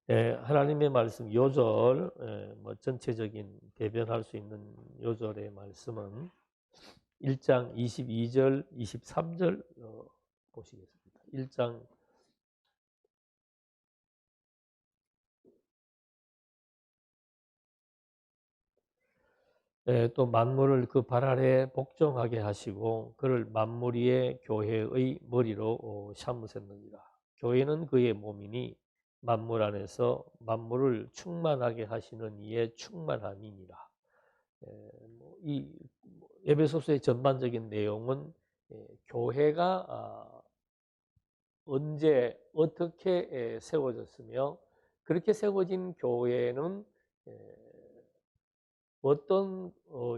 하나님의 말씀 요절, 뭐 전체적인 대변할 수 있는 요절의 말씀은 1장 22절, 23절 보시겠습니다. 1장 또 만물을 그 발 아래 복종하게 하시고 그를 만물 위에 교회의 머리로 삼으셨느니라. 교회는 그의 몸이니 만물 안에서 만물을 충만하게 하시는 이의 충만함이니라. 이 에베소서의 전반적인 내용은 교회가 언제 어떻게 세워졌으며 그렇게 세워진 교회는 어떤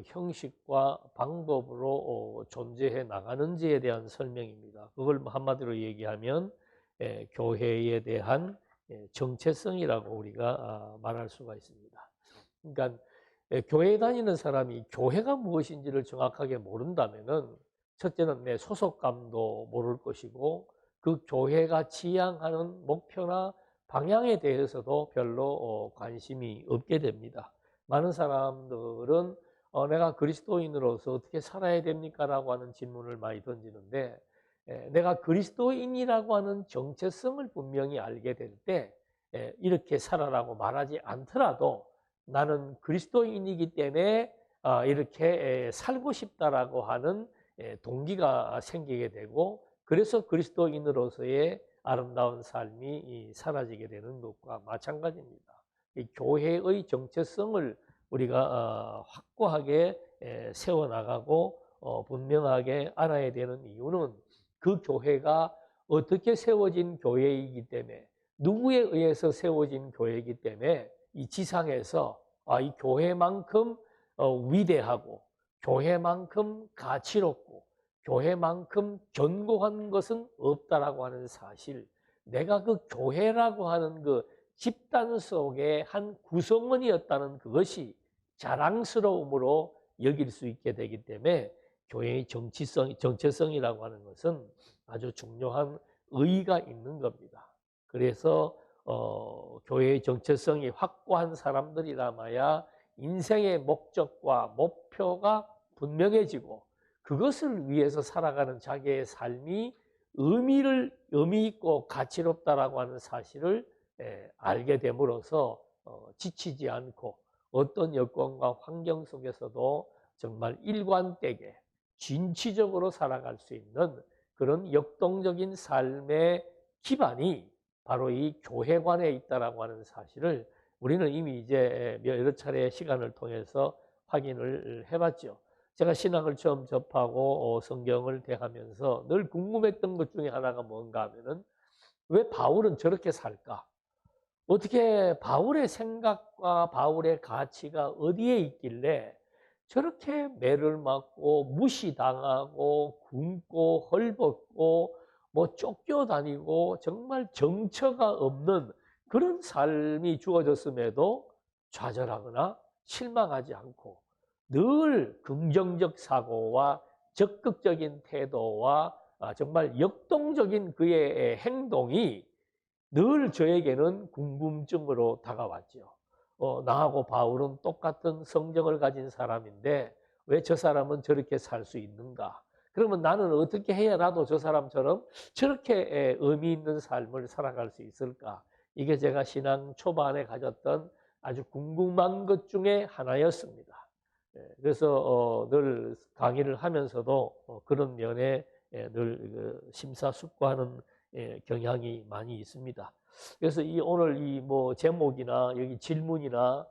형식과 방법으로 존재해 나가는지에 대한 설명입니다. 그걸 한마디로 얘기하면 교회에 대한 정체성이라고 우리가 말할 수가 있습니다. 그러니까 교회에 다니는 사람이 교회가 무엇인지를 정확하게 모른다면은 첫째는 내 소속감도 모를 것이고 그 교회가 지향하는 목표나 방향에 대해서도 별로 관심이 없게 됩니다. 많은 사람들은 내가 그리스도인으로서 어떻게 살아야 됩니까? 라고 하는 질문을 많이 던지는데 내가 그리스도인이라고 하는 정체성을 분명히 알게 될 때 이렇게 살아라고 말하지 않더라도 나는 그리스도인이기 때문에 이렇게 살고 싶다라고 하는 동기가 생기게 되고 그래서 그리스도인으로서의 아름다운 삶이 사라지게 되는 것과 마찬가지입니다. 이 교회의 정체성을 우리가 확고하게 세워나가고 분명하게 알아야 되는 이유는 그 교회가 어떻게 세워진 교회이기 때문에 누구에 의해서 세워진 교회이기 때문에 이 지상에서 이 교회만큼 위대하고 교회만큼 가치롭고 교회만큼 견고한 것은 없다라고 하는 사실, 내가 그 교회라고 하는 그 집단 속의 한 구성원이었다는 그것이 자랑스러움으로 여길 수 있게 되기 때문에 교회의 정체성이라고 하는 것은 아주 중요한 의의가 있는 겁니다. 그래서 교회의 정체성이 확고한 사람들이라마야 인생의 목적과 목표가 분명해지고 그것을 위해서 살아가는 자기의 삶이 의미 있고 가치롭다라고 하는 사실을 알게 됨으로써 지치지 않고 어떤 여건과 환경 속에서도 정말 일관되게 진취적으로 살아갈 수 있는 그런 역동적인 삶의 기반이 바로 이 교회관에 있다라고 하는 사실을 우리는 이미 이제 여러 차례 시간을 통해서 확인을 해봤죠. 제가 신앙을 처음 접하고 성경을 대하면서 늘 궁금했던 것 중에 하나가 뭔가 하면은 왜 바울은 저렇게 살까? 어떻게 바울의 생각과 바울의 가치가 어디에 있길래 저렇게 매를 맞고 무시당하고 굶고 헐벗고 뭐 쫓겨다니고 정말 정처가 없는 그런 삶이 주어졌음에도 좌절하거나 실망하지 않고 늘 긍정적 사고와 적극적인 태도와 정말 역동적인 그의 행동이 늘 저에게는 궁금증으로 다가왔죠. 나하고 바울은 똑같은 성정을 가진 사람인데 왜 저 사람은 저렇게 살 수 있는가? 그러면 나는 어떻게 해야 나도 저 사람처럼 저렇게 의미 있는 삶을 살아갈 수 있을까? 이게 제가 신앙 초반에 가졌던 아주 궁금한 것 중에 하나였습니다. 그래서 늘 강의를 하면서도 그런 면에 늘 심사숙고하는 경향이 많이 있습니다. 그래서 오늘 이 뭐 제목이나 여기 질문이나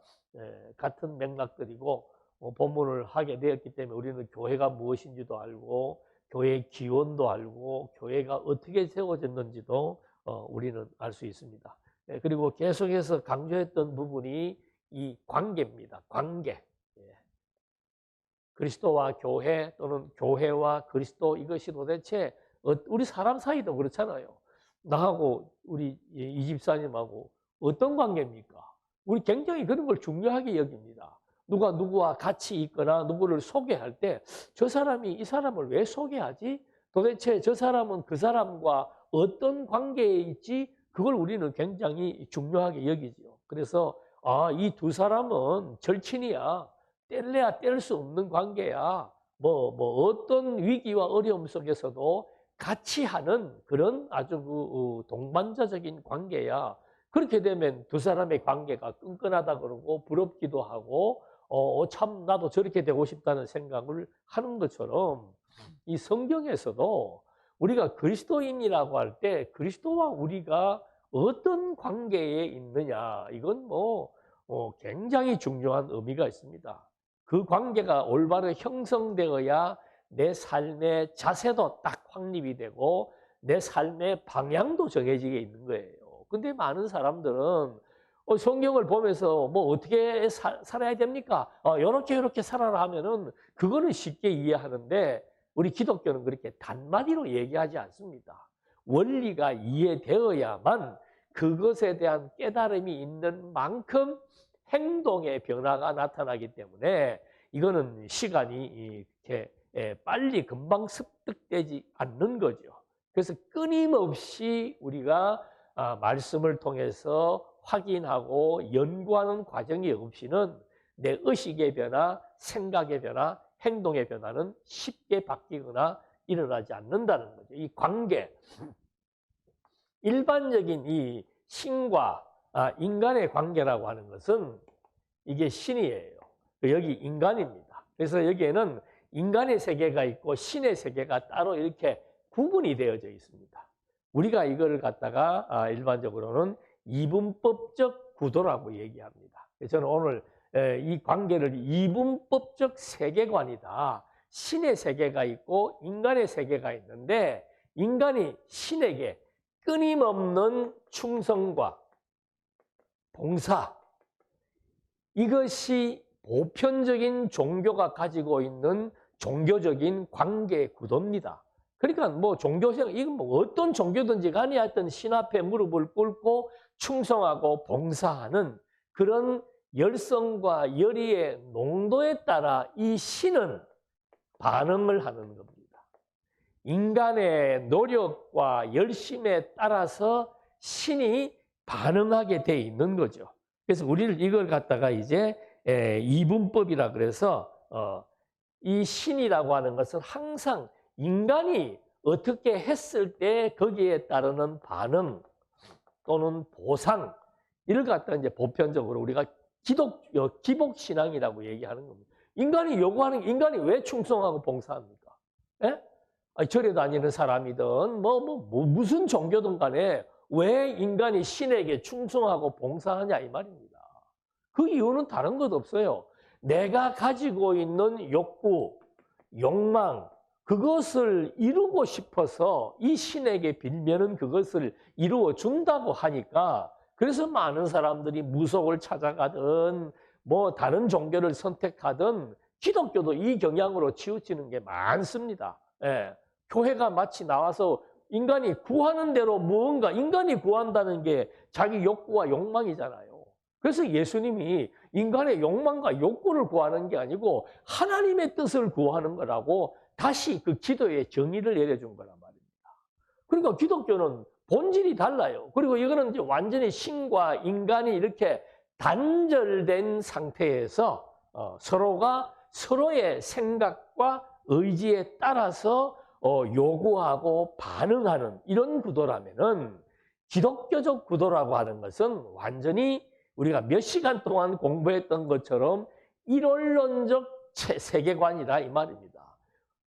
같은 맥락들이고 본문을 하게 되었기 때문에 우리는 교회가 무엇인지도 알고 교회의 기원도 알고 교회가 어떻게 세워졌는지도 우리는 알 수 있습니다. 그리고 계속해서 강조했던 부분이 이 관계입니다. 관계. 그리스도와 교회 또는 교회와 그리스도, 이것이 도대체 우리 사람 사이도 그렇잖아요. 나하고 우리 이 집사님하고 어떤 관계입니까? 우리 굉장히 그런 걸 중요하게 여깁니다. 누가 누구와 같이 있거나 누구를 소개할 때 저 사람이 이 사람을 왜 소개하지? 도대체 저 사람은 그 사람과 어떤 관계에 있지? 그걸 우리는 굉장히 중요하게 여기죠. 그래서 이 두 사람은 절친이야. 뗄래야 뗄 수 없는 관계야. 어떤 위기와 어려움 속에서도 같이 하는 그런 아주 동반자적인 관계야. 그렇게 되면 두 사람의 관계가 끈끈하다 그러고 부럽기도 하고 참 나도 저렇게 되고 싶다는 생각을 하는 것처럼 이 성경에서도 우리가 그리스도인이라고 할 때 그리스도와 우리가 어떤 관계에 있느냐 이건 굉장히 중요한 의미가 있습니다. 그 관계가 올바로 형성되어야 내 삶의 자세도 딱 확립이 되고 내 삶의 방향도 정해지게 있는 거예요. 근데 많은 사람들은 성경을 보면서 어떻게 살아야 됩니까? 요렇게 살아라 하면은 그거는 쉽게 이해하는데 우리 기독교는 그렇게 단마디로 얘기하지 않습니다. 원리가 이해되어야만 그것에 대한 깨달음이 있는 만큼 행동의 변화가 나타나기 때문에 이거는 시간이 이렇게 빨리 금방 습득되지 않는 거죠. 그래서 끊임없이 우리가 말씀을 통해서 확인하고 연구하는 과정이 없이는 내 의식의 변화, 생각의 변화, 행동의 변화는 쉽게 바뀌거나 일어나지 않는다는 거죠. 이 관계, 일반적인 이 신과 인간의 관계라고 하는 것은 이게 신이에요. 여기 인간입니다. 그래서 여기에는 인간의 세계가 있고 신의 세계가 따로 이렇게 구분이 되어져 있습니다. 우리가 이거를 갖다가 일반적으로는 이분법적 구도라고 얘기합니다. 저는 오늘 이 관계를 이분법적 세계관이다. 신의 세계가 있고 인간의 세계가 있는데 인간이 신에게 끊임없는 충성과 봉사, 이것이 보편적인 종교가 가지고 있는 종교적인 관계 구도입니다. 그러니까 종교생, 이건 어떤 종교든지 간에 하여튼 신 앞에 무릎을 꿇고 충성하고 봉사하는 그런 열성과 열의의 농도에 따라 이 신은 반응을 하는 겁니다. 인간의 노력과 열심에 따라서 신이 반응하게 돼 있는 거죠. 그래서 우리를 이걸 갖다가 이제 이분법이라 그래서 이 신이라고 하는 것은 항상 인간이 어떻게 했을 때 거기에 따르는 반응 또는 보상 이를 갖다 이제 보편적으로 우리가 기복신앙이라고 얘기하는 겁니다. 인간이 요구하는 인간이 왜 충성하고 봉사합니까? 예? 절에 다니는 사람이든 무슨 종교든 간에 왜 인간이 신에게 충성하고 봉사하냐 이 말입니다. 그 이유는 다른 것 없어요. 내가 가지고 있는 욕구, 욕망, 그것을 이루고 싶어서 이 신에게 빌면은 그것을 이루어 준다고 하니까 그래서 많은 사람들이 무속을 찾아가든 다른 종교를 선택하든 기독교도 이 경향으로 치우치는 게 많습니다. 예. 교회가 마치 나와서 인간이 구하는 대로 무언가 인간이 구한다는 게 자기 욕구와 욕망이잖아요. 그래서 예수님이 인간의 욕망과 욕구를 구하는 게 아니고 하나님의 뜻을 구하는 거라고 다시 그 기도의 정의를 내려준 거란 말입니다. 그러니까 기독교는 본질이 달라요. 그리고 이거는 이제 완전히 신과 인간이 이렇게 단절된 상태에서 서로가 서로의 생각과 의지에 따라서 요구하고 반응하는 이런 구도라면은 기독교적 구도라고 하는 것은 완전히 우리가 몇 시간 동안 공부했던 것처럼 일원론적 세계관이다 이 말입니다.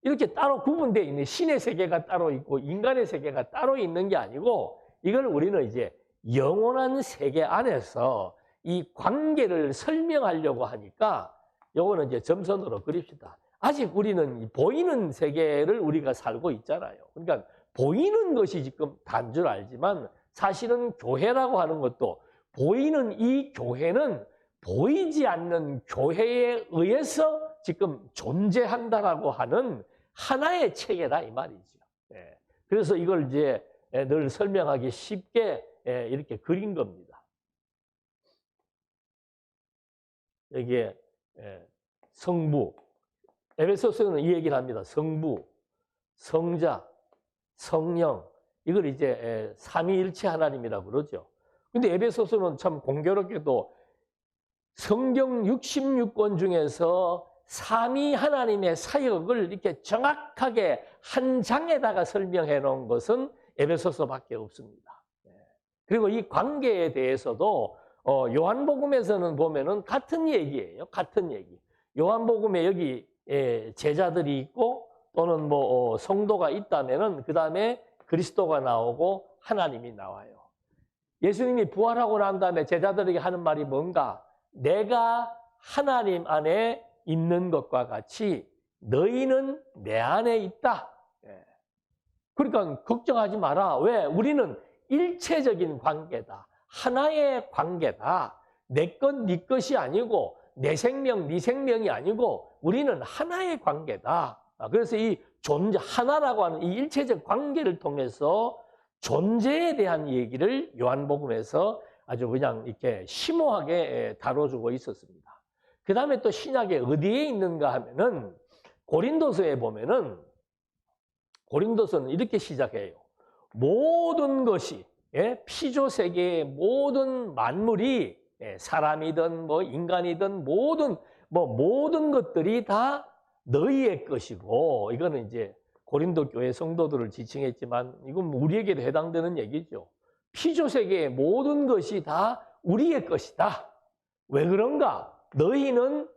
이렇게 따로 구분되어 있는 신의 세계가 따로 있고 인간의 세계가 따로 있는 게 아니고 이걸 우리는 이제 영원한 세계 안에서 이 관계를 설명하려고 하니까 요거는 이제 점선으로 그립시다. 아직 우리는 보이는 세계를 우리가 살고 있잖아요. 그러니까 보이는 것이 지금 단 줄 알지만 사실은 교회라고 하는 것도 보이는 이 교회는 보이지 않는 교회에 의해서 지금 존재한다라고 하는 하나의 체계다 이 말이죠. 그래서 이걸 이제 늘 설명하기 쉽게 이렇게 그린 겁니다. 여기에 성부, 에베소서는 이 얘기를 합니다. 성부, 성자, 성령, 이걸 이제 삼위일체 하나님이라고 그러죠. 근데 에베소서는 참 공교롭게도 성경 66권 중에서 삼위 하나님의 사역을 이렇게 정확하게 한 장에다가 설명해 놓은 것은 에베소서밖에 없습니다. 그리고 이 관계에 대해서도 요한복음에서는 보면은 같은 얘기예요. 같은 얘기. 요한복음에 여기 제자들이 있고 또는 뭐 성도가 있다면은 그 다음에 그리스도가 나오고 하나님이 나와요. 예수님이 부활하고 난 다음에 제자들에게 하는 말이 뭔가? 내가 하나님 안에 있는 것과 같이 너희는 내 안에 있다. 그러니까 걱정하지 마라. 왜? 우리는 일체적인 관계다. 하나의 관계다. 내 것, 네 것이 아니고 내 생명, 네 생명이 아니고 우리는 하나의 관계다. 그래서 이 존재, 하나라고 하는 이 일체적 관계를 통해서 존재에 대한 얘기를 요한복음에서 아주 그냥 이렇게 심오하게 다뤄주고 있었습니다. 그 다음에 또 신약에 어디에 있는가 하면은 고린도서에 보면은 고린도서는 이렇게 시작해요. 모든 것이 피조 세계의 모든 만물이 사람이든 뭐 인간이든 모든 것들이 다 너희의 것이고, 이거는 이제 고린도 교회 성도들을 지칭했지만 이건 우리에게도 해당되는 얘기죠. 피조 세계의 모든 것이 다 우리의 것이다. 왜 그런가? 너희는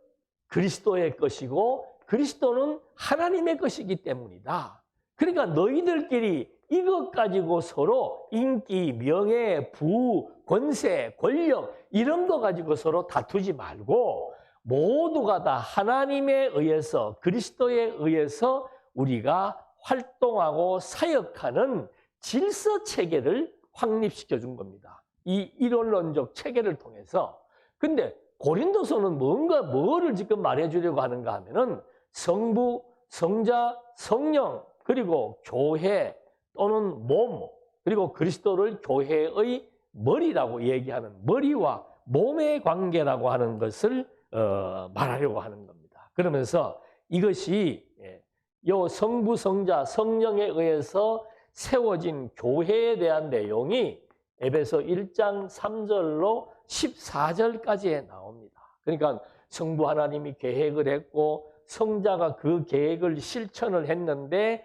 그리스도의 것이고 그리스도는 하나님의 것이기 때문이다. 그러니까 너희들끼리 이것 가지고 서로 인기, 명예, 부, 권세, 권력 이런 거 가지고 서로 다투지 말고 모두가 다 하나님에 의해서 그리스도에 의해서 우리가 활동하고 사역하는 질서 체계를 확립시켜 준 겁니다. 이 이론론적 체계를 통해서. 근데 고린도서는 뭐를 지금 말해 주려고 하는가 하면은 성부, 성자, 성령, 그리고 교회 또는 몸, 그리고 그리스도를 교회의 머리라고 얘기하는 머리와 몸의 관계라고 하는 것을 말하려고 하는 겁니다. 그러면서 이것이 요 성부, 성자, 성령에 의해서 세워진 교회에 대한 내용이 에베소 1장 3절로 14절까지에 나옵니다. 그러니까 성부 하나님이 계획을 했고 성자가 그 계획을 실천을 했는데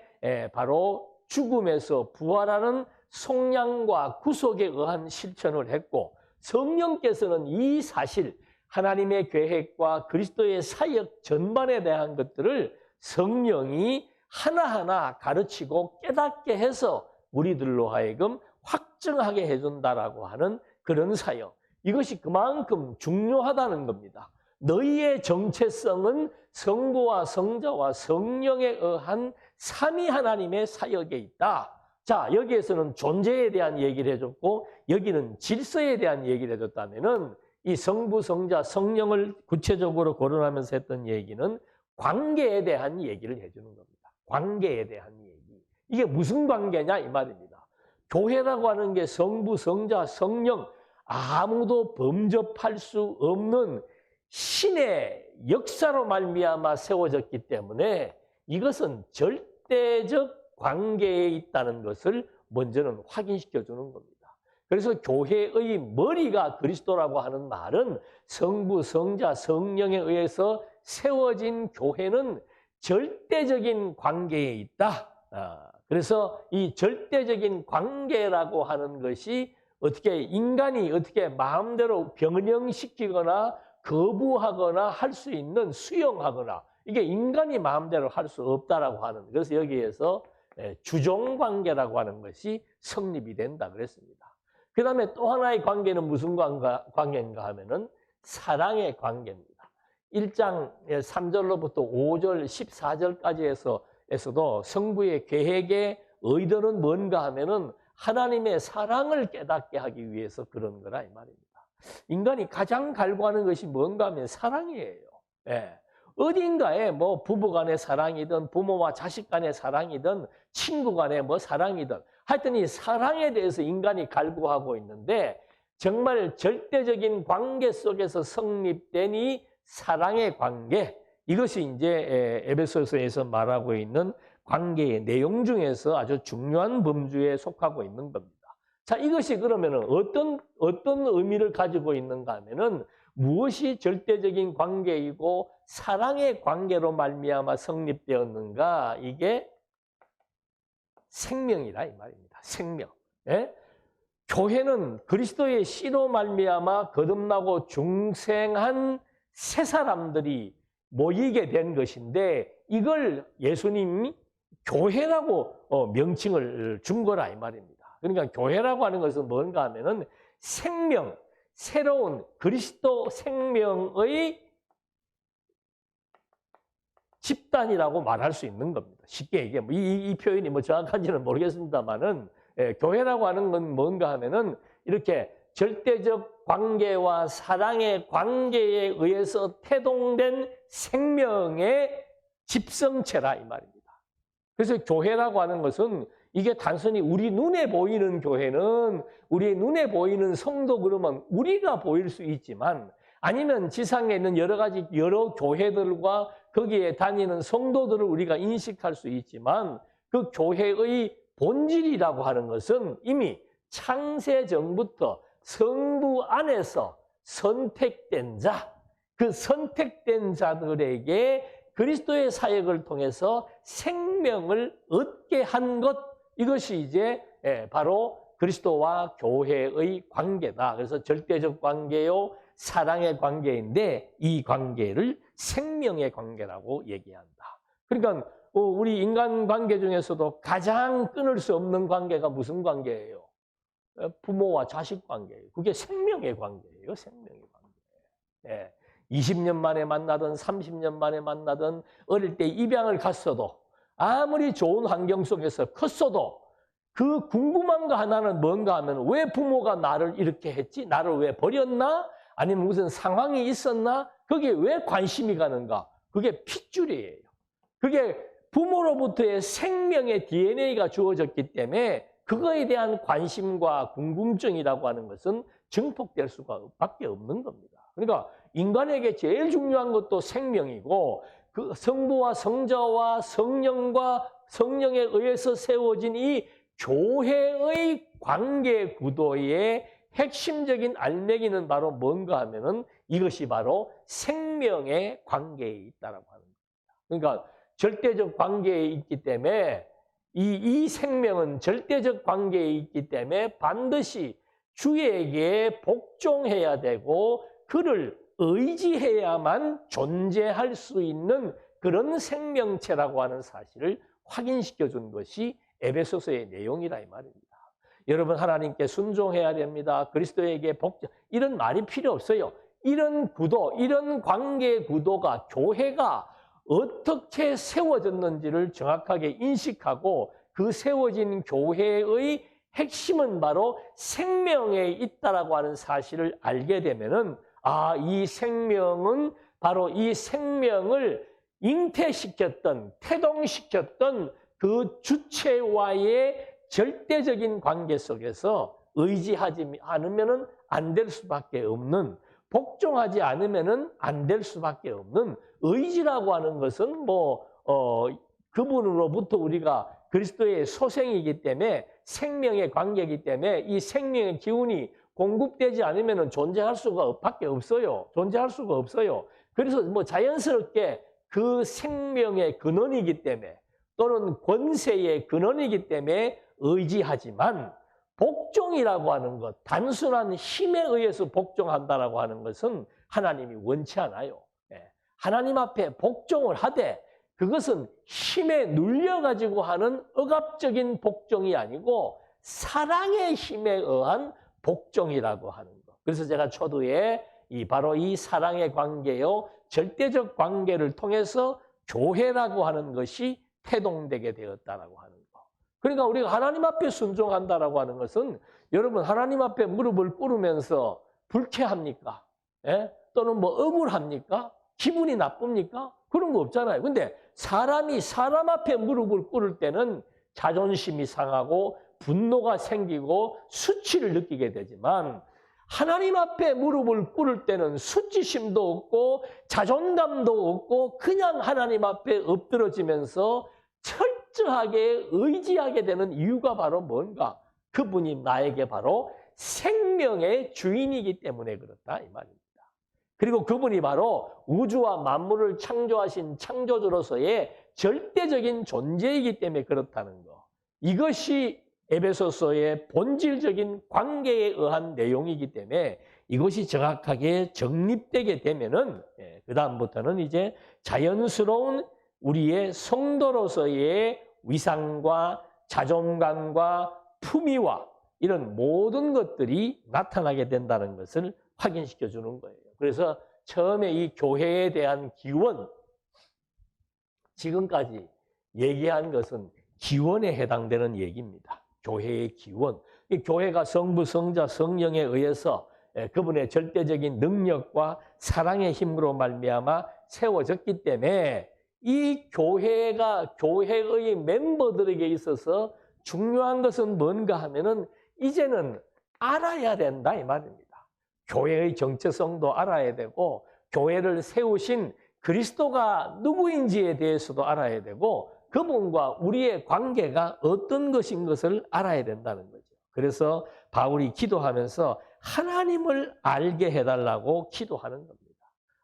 바로 죽음에서 부활하는 속량과 구속에 의한 실천을 했고, 성령께서는 이 사실 하나님의 계획과 그리스도의 사역 전반에 대한 것들을 성령이 하나하나 가르치고 깨닫게 해서 우리들로 하여금 확증하게 해준다라고 하는 그런 사역. 이것이 그만큼 중요하다는 겁니다. 너희의 정체성은 성부와 성자와 성령에 의한 삼위 하나님의 사역에 있다. 자, 여기에서는 존재에 대한 얘기를 해줬고 여기는 질서에 대한 얘기를 해줬다면은 이 성부, 성자, 성령을 구체적으로 거론하면서 했던 얘기는 관계에 대한 얘기를 해주는 겁니다. 관계에 대한 얘기. 이게 무슨 관계냐 이 말입니다. 교회라고 하는 게 성부, 성자, 성령 아무도 범접할 수 없는 신의 역사로 말미암아 세워졌기 때문에 이것은 절대적 관계에 있다는 것을 먼저는 확인시켜 주는 겁니다. 그래서 교회의 머리가 그리스도라고 하는 말은 성부, 성자, 성령에 의해서 세워진 교회는 절대적인 관계에 있다. 그래서 이 절대적인 관계라고 하는 것이 인간이 어떻게 마음대로 변형시키거나 거부하거나 할 수 있는, 수용하거나, 이게 인간이 마음대로 할 수 없다라고 하는, 그래서 여기에서 주종관계라고 하는 것이 성립이 된다 그랬습니다. 그 다음에 또 하나의 관계는 무슨 관계인가 하면은 사랑의 관계입니다. 1장 3절로부터 5절, 14절까지에서도 성부의 계획의 의도는 뭔가 하면은 하나님의 사랑을 깨닫게 하기 위해서 그런 거라 이 말입니다. 인간이 가장 갈구하는 것이 뭔가 하면 사랑이에요. 어딘가에 뭐 부부 간의 사랑이든 부모와 자식 간의 사랑이든 친구 간의 뭐 사랑이든 하여튼 이 사랑에 대해서 인간이 갈구하고 있는데 정말 절대적인 관계 속에서 성립된 이 사랑의 관계, 이것이 이제 에베소서에서 말하고 있는 관계의 내용 중에서 아주 중요한 범주에 속하고 있는 겁니다. 자, 이것이 그러면은 어떤 의미를 가지고 있는가 하면은 무엇이 절대적인 관계이고 사랑의 관계로 말미암아 성립되었는가? 이게 생명이라 이 말입니다. 생명. 예? 교회는 그리스도의 씨로 말미암아 거듭나고 중생한 새 사람들이 모이게 된 것인데 이걸 예수님이 교회라고 명칭을 준 거라 이 말입니다. 그러니까 교회라고 하는 것은 뭔가 하면은 생명, 새로운 그리스도 생명의 집단이라고 말할 수 있는 겁니다. 쉽게 얘기해. 이 표현이 뭐 정확한지는 모르겠습니다만은 교회라고 하는 건 뭔가 하면은 이렇게 절대적 관계와 사랑의 관계에 의해서 태동된 생명의 집성체라 이 말입니다. 그래서 교회라고 하는 것은 이게 단순히 우리 눈에 보이는 교회는 우리 눈에 보이는 성도 그러면 우리가 보일 수 있지만 아니면 지상에 있는 여러 교회들과 거기에 다니는 성도들을 우리가 인식할 수 있지만 그 교회의 본질이라고 하는 것은 이미 창세 전부터 성부 안에서 선택된 자, 그 선택된 자들에게 그리스도의 사역을 통해서 생명을 얻게 한 것, 이것이 이제 바로 그리스도와 교회의 관계다. 그래서 절대적 관계요, 사랑의 관계인데 이 관계를 생명의 관계라고 얘기한다. 그러니까 우리 인간 관계 중에서도 가장 끊을 수 없는 관계가 무슨 관계예요? 부모와 자식 관계예요. 그게 생명의 관계예요. 생명의 관계. 20년 만에 만나든 30년 만에 만나든 어릴 때 입양을 갔어도 아무리 좋은 환경 속에서 컸어도 그 궁금한 거 하나는 뭔가 하면 왜 부모가 나를 이렇게 했지? 나를 왜 버렸나? 아니면 무슨 상황이 있었나? 그게 왜 관심이 가는가? 그게 핏줄이에요. 그게 부모로부터의 생명의 DNA가 주어졌기 때문에 그거에 대한 관심과 궁금증이라고 하는 것은 증폭될 수밖에 없는 겁니다. 그러니까 인간에게 제일 중요한 것도 생명이고 그 성부와 성자와 성령과 성령에 의해서 세워진 이 교회의 관계 구도의 핵심적인 알맹이는 바로 뭔가 하면은 이것이 바로 생명의 관계에 있다라고 하는 겁니다. 그러니까 절대적 관계에 있기 때문에 이 생명은 절대적 관계에 있기 때문에 반드시 주에게 복종해야 되고 그를 의지해야만 존재할 수 있는 그런 생명체라고 하는 사실을 확인시켜 준 것이 에베소서의 내용이라 이 말입니다. 여러분 하나님께 순종해야 됩니다. 그리스도에게 복종 이런 말이 필요 없어요. 이런 구도, 이런 관계 구도가 교회가 어떻게 세워졌는지를 정확하게 인식하고 그 세워진 교회의 핵심은 바로 생명에 있다라고 하는 사실을 알게 되면은 이 생명은 바로 이 생명을 잉태시켰던, 태동시켰던 그 주체와의 절대적인 관계 속에서 의지하지 않으면은 안 될 수밖에 없는, 복종하지 않으면은 안 될 수밖에 없는 의지라고 하는 것은 그분으로부터 우리가 그리스도의 소생이기 때문에 생명의 관계이기 때문에 이 생명의 기운이 공급되지 않으면 존재할 수가 밖에 없어요. 존재할 수가 없어요. 그래서 자연스럽게 그 생명의 근원이기 때문에 또는 권세의 근원이기 때문에 의지하지만 복종이라고 하는 것, 단순한 힘에 의해서 복종한다라고 하는 것은 하나님이 원치 않아요. 하나님 앞에 복종을 하되 그것은 힘에 눌려가지고 하는 억압적인 복종이 아니고 사랑의 힘에 의한 복종이라고 하는 것. 그래서 제가 초두에 바로 이 사랑의 관계요, 절대적 관계를 통해서 교회라고 하는 것이 태동되게 되었다라고 하는 것. 그러니까 우리가 하나님 앞에 순종한다라고 하는 것은 여러분 하나님 앞에 무릎을 꿇으면서 불쾌합니까? 또는 억울합니까? 기분이 나쁩니까? 그런 거 없잖아요. 근데 사람이 사람 앞에 무릎을 꿇을 때는 자존심이 상하고 분노가 생기고 수치를 느끼게 되지만 하나님 앞에 무릎을 꿇을 때는 수치심도 없고 자존감도 없고 그냥 하나님 앞에 엎드러지면서 철저하게 의지하게 되는 이유가 바로 뭔가? 그분이 나에게 바로 생명의 주인이기 때문에 그렇다 이 말입니다. 그리고 그분이 바로 우주와 만물을 창조하신 창조주로서의 절대적인 존재이기 때문에 그렇다는 거. 이것이 에베소서의 본질적인 관계에 의한 내용이기 때문에 이것이 정확하게 정립되게 되면은 그 다음부터는 이제 자연스러운 우리의 성도로서의 위상과 자존감과 품위와 이런 모든 것들이 나타나게 된다는 것을 확인시켜 주는 거예요. 그래서 처음에 이 교회에 대한 기원, 지금까지 얘기한 것은 기원에 해당되는 얘기입니다. 교회의 기원. 이 교회가 성부, 성자, 성령에 의해서 그분의 절대적인 능력과 사랑의 힘으로 말미암아 세워졌기 때문에 이 교회가 교회의 멤버들에게 있어서 중요한 것은 뭔가 하면은 이제는 알아야 된다 이 말입니다. 교회의 정체성도 알아야 되고 교회를 세우신 그리스도가 누구인지에 대해서도 알아야 되고 그분과 우리의 관계가 어떤 것인 것을 알아야 된다는 거죠. 그래서 바울이 기도하면서 하나님을 알게 해달라고 기도하는 겁니다.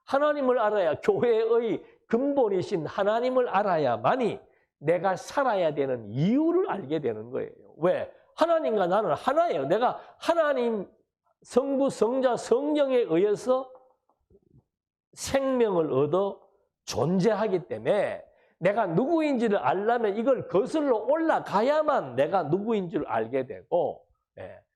하나님을 알아야 교회의 근본이신 하나님을 알아야만이 내가 살아야 되는 이유를 알게 되는 거예요. 왜? 하나님과 나는 하나예요. 내가 하나님 성부, 성자, 성령에 의해서 생명을 얻어 존재하기 때문에 내가 누구인지를 알려면 이걸 거슬러 올라가야만 내가 누구인지를 알게 되고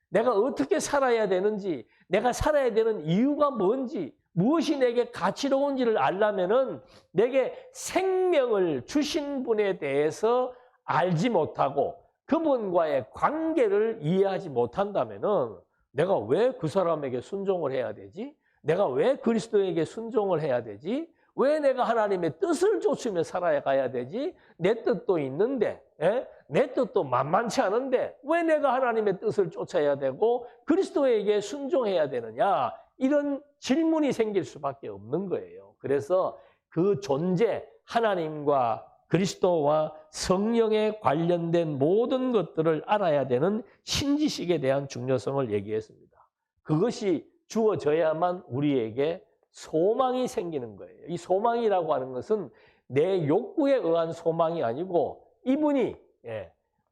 내가 어떻게 살아야 되는지 내가 살아야 되는 이유가 뭔지 무엇이 내게 가치로운지를 알려면은 내게 생명을 주신 분에 대해서 알지 못하고 그분과의 관계를 이해하지 못한다면은 내가 왜 그 사람에게 순종을 해야 되지? 내가 왜 그리스도에게 순종을 해야 되지? 왜 내가 하나님의 뜻을 쫓으며 살아가야 되지? 내 뜻도 있는데, 내 뜻도 만만치 않은데 왜 내가 하나님의 뜻을 쫓아야 되고 그리스도에게 순종해야 되느냐? 이런 질문이 생길 수밖에 없는 거예요. 그래서 그 존재, 하나님과 그리스도와 성령에 관련된 모든 것들을 알아야 되는 신지식에 대한 중요성을 얘기했습니다. 그것이 주어져야만 우리에게 소망이 생기는 거예요. 이 소망이라고 하는 것은 내 욕구에 의한 소망이 아니고 이분이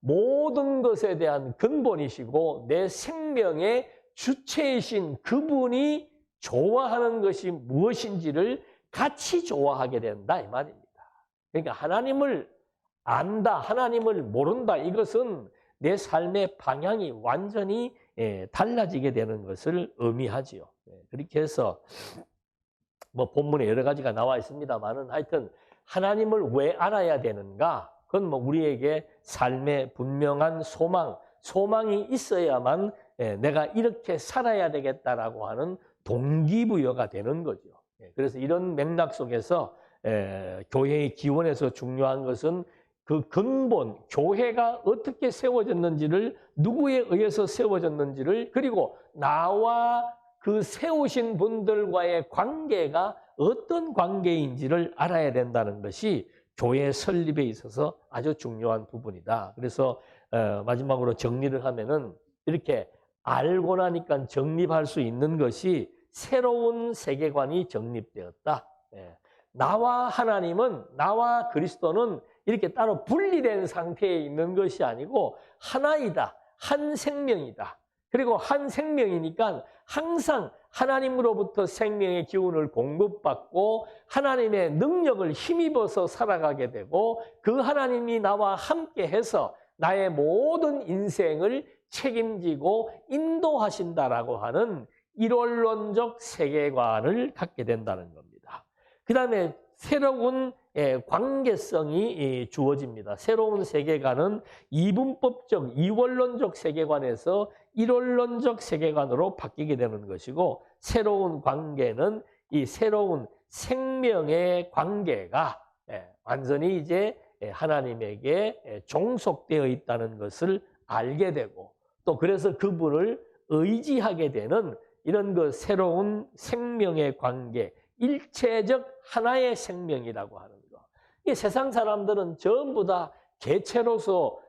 모든 것에 대한 근본이시고 내 생명의 주체이신 그분이 좋아하는 것이 무엇인지를 같이 좋아하게 된다 이 말입니다. 그러니까 하나님을 안다, 하나님을 모른다 이것은 내 삶의 방향이 완전히 달라지게 되는 것을 의미하지요. 그렇게 해서 뭐 본문에 여러 가지가 나와 있습니다만은 하여튼 하나님을 왜 알아야 되는가? 그건 뭐 우리에게 삶의 분명한 소망이 있어야만 내가 이렇게 살아야 되겠다라고 하는 동기부여가 되는 거죠. 그래서 이런 맥락 속에서 교회의 기원에서 중요한 것은 그 근본, 교회가 어떻게 세워졌는지를 누구에 의해서 세워졌는지를 그리고 나와 그 세우신 분들과의 관계가 어떤 관계인지를 알아야 된다는 것이 교회 설립에 있어서 아주 중요한 부분이다. 그래서 마지막으로 정리를 하면은 이렇게 알고 나니까 정립할 수 있는 것이 새로운 세계관이 정립되었다. 나와 하나님은, 나와 그리스도는 이렇게 따로 분리된 상태에 있는 것이 아니고 하나이다. 한 생명이다. 그리고 한 생명이니까 항상 하나님으로부터 생명의 기운을 공급받고 하나님의 능력을 힘입어서 살아가게 되고 그 하나님이 나와 함께해서 나의 모든 인생을 책임지고 인도하신다라고 하는 일원론적 세계관을 갖게 된다는 겁니다. 그 다음에 새로운 관계성이 주어집니다. 새로운 세계관은 이분법적, 이원론적 세계관에서 일원론적 세계관으로 바뀌게 되는 것이고 새로운 관계는 이 새로운 생명의 관계가 완전히 이제 하나님에게 종속되어 있다는 것을 알게 되고 또 그래서 그분을 의지하게 되는 이런 그 새로운 생명의 관계, 일체적 하나의 생명이라고 하는 거. 이 세상 사람들은 전부 다 개체로서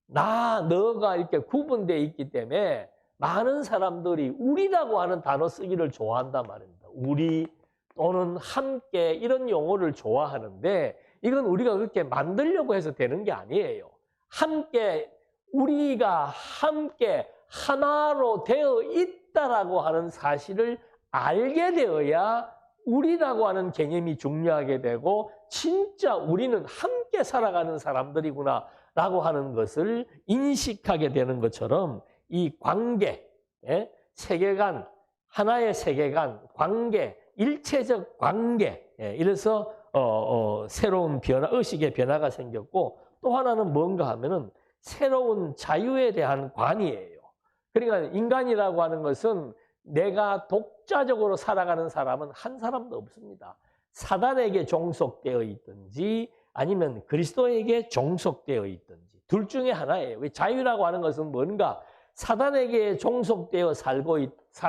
너가 이렇게 구분되어 있기 때문에 많은 사람들이 우리라고 하는 단어 쓰기를 좋아한단 말입니다. 우리 또는 함께 이런 용어를 좋아하는데 이건 우리가 그렇게 만들려고 해서 되는 게 아니에요. 함께, 우리가 함께 하나로 되어 있다라고 하는 사실을 알게 되어야 우리라고 하는 개념이 중요하게 되고 진짜 우리는 함께 살아가는 사람들이구나 라고 하는 것을 인식하게 되는 것처럼 이 관계, 세계관, 하나의 세계관, 관계, 일체적 관계, 이래서 새로운 변화, 의식의 변화가 생겼고 또 하나는 뭔가 하면은 새로운 자유에 대한 관이에요. 그러니까 인간이라고 하는 것은 내가 독자적으로 살아가는 사람은 한 사람도 없습니다. 사단에게 종속되어 있든지 아니면 그리스도에게 종속되어 있든지 둘 중에 하나예요. 자유라고 하는 것은 뭔가 사단에게 종속되어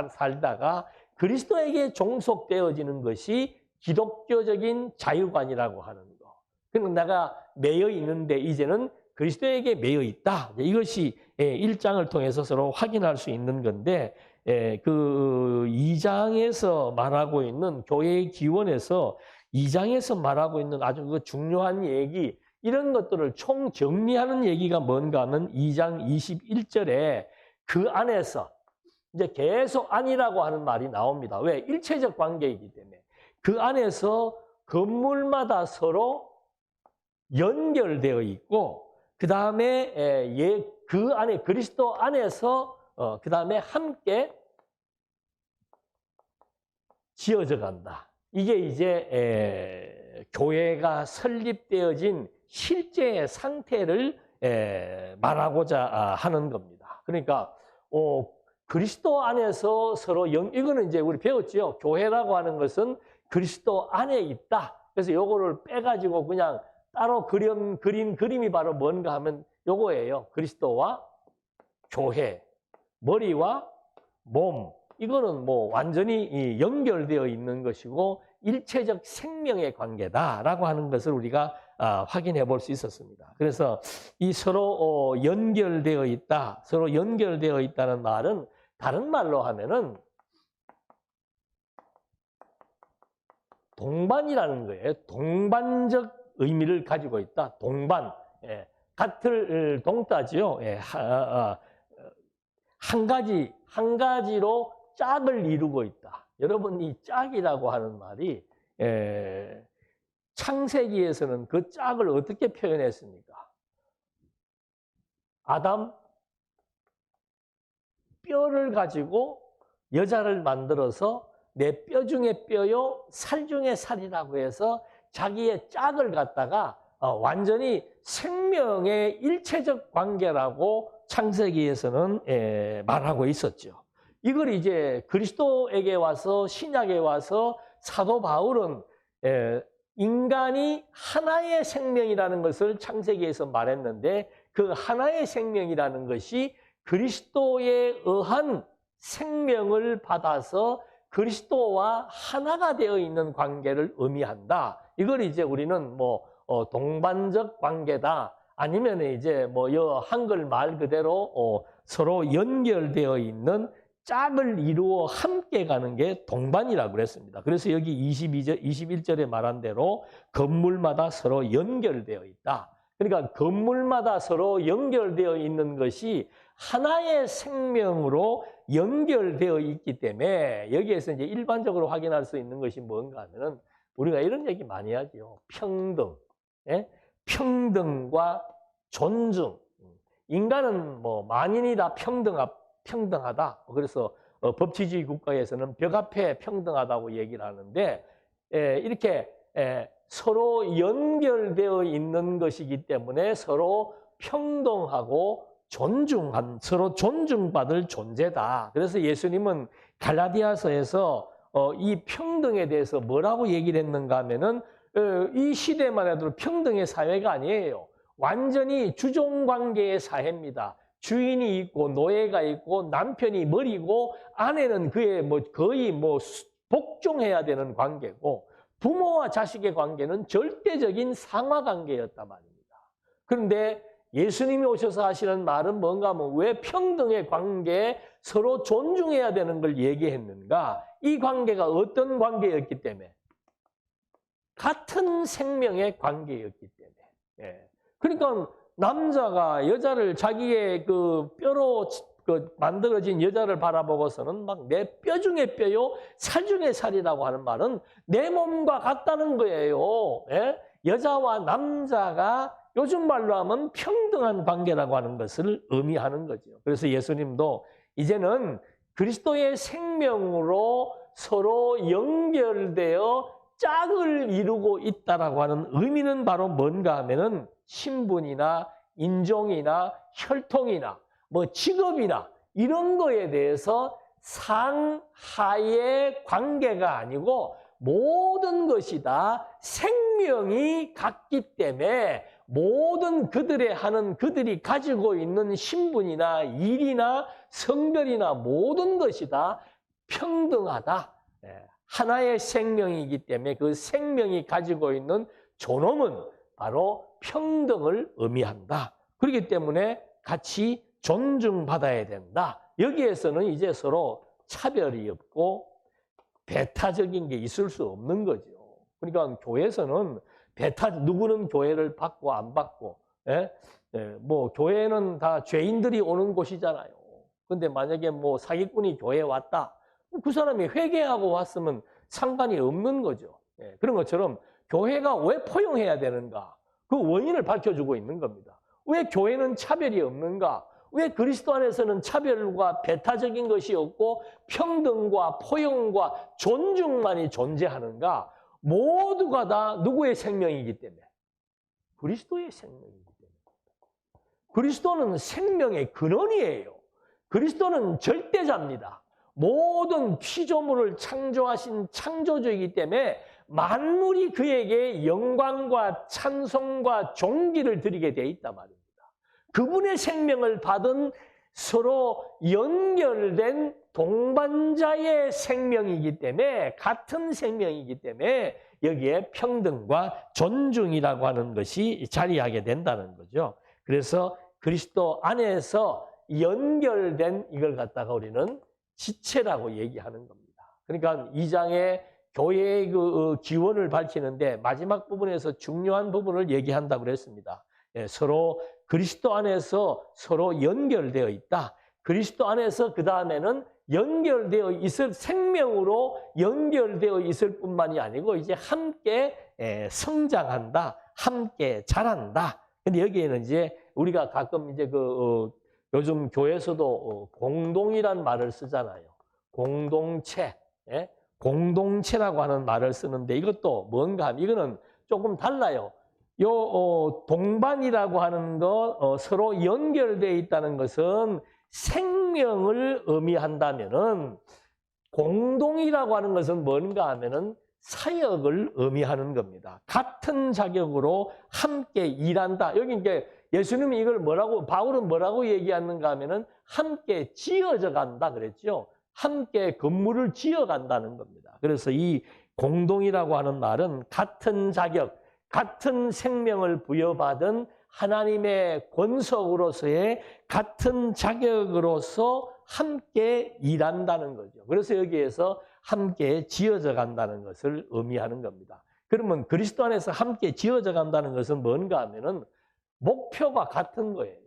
살다가 그리스도에게 종속되어지는 것이 기독교적인 자유관이라고 하는 거. 그러니까 내가 매여 있는데 이제는 그리스도에게 매여 있다. 이것이 1장을 통해서 서로 확인할 수 있는 건데 그 2장에서 말하고 있는 교회의 기원에서 2장에서 말하고 있는 아주 그 중요한 얘기 이런 것들을 총 정리하는 얘기가 뭔가 하면 2장 21절에 그 안에서 이제 계속 아니라고 하는 말이 나옵니다. 왜? 일체적 관계이기 때문에. 그 안에서 건물마다 서로 연결되어 있고 그 다음에 그 안에 그리스도 안에서 그 다음에 함께 지어져 간다. 이게 이제 교회가 설립되어진 실제의 상태를 말하고자 하는 겁니다. 그러니까 그리스도 안에서 서로 이거는 이제 우리 배웠죠. 교회라고 하는 것은 그리스도 안에 있다. 그래서 요거를 빼가지고 그냥 따로 그린 그림이 바로 뭔가 하면 요거예요. 그리스도와 교회, 머리와 몸. 이거는 뭐 완전히 연결되어 있는 것이고 일체적 생명의 관계다라고 하는 것을 우리가 확인해 볼 수 있었습니다. 그래서 이 서로 연결되어 있다, 서로 연결되어 있다는 말은 다른 말로 하면은 동반이라는 거예요. 동반적 의미를 가지고 있다. 동반. 같을 동따지요. 한 가지로 짝을 이루고 있다. 여러분, 이 짝이라고 하는 말이 창세기에서는 그 짝을 어떻게 표현했습니까? 아담 뼈를 가지고 여자를 만들어서 내 뼈 중에 뼈요, 살 중에 살이라고 해서 자기의 짝을 갖다가 완전히 생명의 일체적 관계라고 창세기에서는 말하고 있었죠. 이걸 이제 그리스도에게 와서 신약에 와서 사도 바울은 인간이 하나의 생명이라는 것을 창세기에서 말했는데 그 하나의 생명이라는 것이 그리스도에 의한 생명을 받아서 그리스도와 하나가 되어 있는 관계를 의미한다. 이걸 이제 우리는 뭐 동반적 관계다. 아니면 이제 뭐 한글 말 그대로 서로 연결되어 있는 짝을 이루어 함께 가는 게 동반이라고 그랬습니다. 그래서 여기 21절에 말한 대로 건물마다 서로 연결되어 있다. 그러니까 건물마다 서로 연결되어 있는 것이 하나의 생명으로 연결되어 있기 때문에 여기에서 이제 일반적으로 확인할 수 있는 것이 뭔가 하면은 우리가 이런 얘기 많이 하죠. 평등. 평등과 존중. 인간은 뭐 만인이 다 평등하다. 그래서 법치주의 국가에서는 벽 앞에 평등하다고 얘기를 하는데 이렇게 서로 연결되어 있는 것이기 때문에 서로 평등하고 서로 존중받을 존재다. 그래서 예수님은 갈라디아서에서 이 평등에 대해서 뭐라고 얘기를 했는가 하면은 이 시대만 해도 평등의 사회가 아니에요. 완전히 주종관계의 사회입니다. 주인이 있고 노예가 있고 남편이 머리고 아내는 그의 거의 복종해야 되는 관계고 부모와 자식의 관계는 절대적인 상하 관계였단 말입니다. 그런데 예수님이 오셔서 하시는 말은 뭔가 하면 왜 평등의 관계에 서로 존중해야 되는 걸 얘기했는가? 이 관계가 어떤 관계였기 때문에? 같은 생명의 관계였기 때문에. 예. 그러니까 남자가 여자를 자기의 그 뼈로 만들어진 여자를 바라보고서는 막 내 뼈 중에 뼈요, 살 중에 살이라고 하는 말은 내 몸과 같다는 거예요. 예? 여자와 남자가 요즘 말로 하면 평등한 관계라고 하는 것을 의미하는 거죠. 그래서 예수님도 이제는 그리스도의 생명으로 서로 연결되어 짝을 이루고 있다라고 하는 의미는 바로 뭔가 하면은 신분이나 인종이나 혈통이나 뭐 직업이나 이런 거에 대해서 상하의 관계가 아니고 모든 것이 다 생명이 같기 때문에 모든 그들이 가지고 있는 신분이나 일이나 성별이나 모든 것이 다 평등하다. 하나의 생명이기 때문에 그 생명이 가지고 있는 존엄은 바로 평등을 의미한다. 그렇기 때문에 같이 존중받아야 된다. 여기에서는 이제 서로 차별이 없고 배타적인 게 있을 수 없는 거죠. 그러니까 교회에서는 누구는 교회를 받고 안 받고, 뭐 교회는 다 죄인들이 오는 곳이잖아요. 근데 만약에 뭐 사기꾼이 교회에 왔다. 그 사람이 회개하고 왔으면 상관이 없는 거죠. 그런 것처럼 교회가 왜 포용해야 되는가? 그 원인을 밝혀주고 있는 겁니다. 왜 교회는 차별이 없는가? 왜 그리스도 안에서는 차별과 배타적인 것이 없고 평등과 포용과 존중만이 존재하는가? 모두가 다 누구의 생명이기 때문에? 그리스도의 생명이기 때문에. 그리스도는 생명의 근원이에요. 그리스도는 절대자입니다. 모든 피조물을 창조하신 창조주이기 때문에 만물이 그에게 영광과 찬송과 존귀를 드리게 돼 있단 말입니다. 그분의 생명을 받은 서로 연결된 동반자의 생명이기 때문에 같은 생명이기 때문에 여기에 평등과 존중이라고 하는 것이 자리하게 된다는 거죠. 그래서 그리스도 안에서 연결된 이걸 갖다가 우리는 지체라고 얘기하는 겁니다. 그러니까 2장에 교회의 그 기원을 밝히는데 마지막 부분에서 중요한 부분을 얘기한다고 그랬습니다. 서로 그리스도 안에서 서로 연결되어 있다. 그리스도 안에서 그 다음에는 연결되어 있을 생명으로 연결되어 있을 뿐만이 아니고 이제 함께 성장한다, 함께 자란다. 근데 여기에는 이제 우리가 가끔 이제 요즘 교회에서도 공동이란 말을 쓰잖아요. 공동체, 공동체라고 하는 말을 쓰는데 이것도 뭔가 하면 이거는 조금 달라요. 동반이라고 하는 거 서로 연결되어 있다는 것은 생명을 의미한다면은 공동이라고 하는 것은 뭔가 하면은 사역을 의미하는 겁니다. 같은 자격으로 함께 일한다. 여기 이제 예수님이 이걸 바울은 뭐라고 얘기하는가 하면은 함께 지어져 간다 그랬죠. 함께 건물을 지어 간다는 겁니다. 그래서 이 공동이라고 하는 말은 같은 자격, 같은 생명을 부여받은 하나님의 권속으로서의 같은 자격으로서 함께 일한다는 거죠. 그래서 여기에서 함께 지어져 간다는 것을 의미하는 겁니다. 그러면 그리스도 안에서 함께 지어져 간다는 것은 뭔가 하면은 목표가 같은 거예요.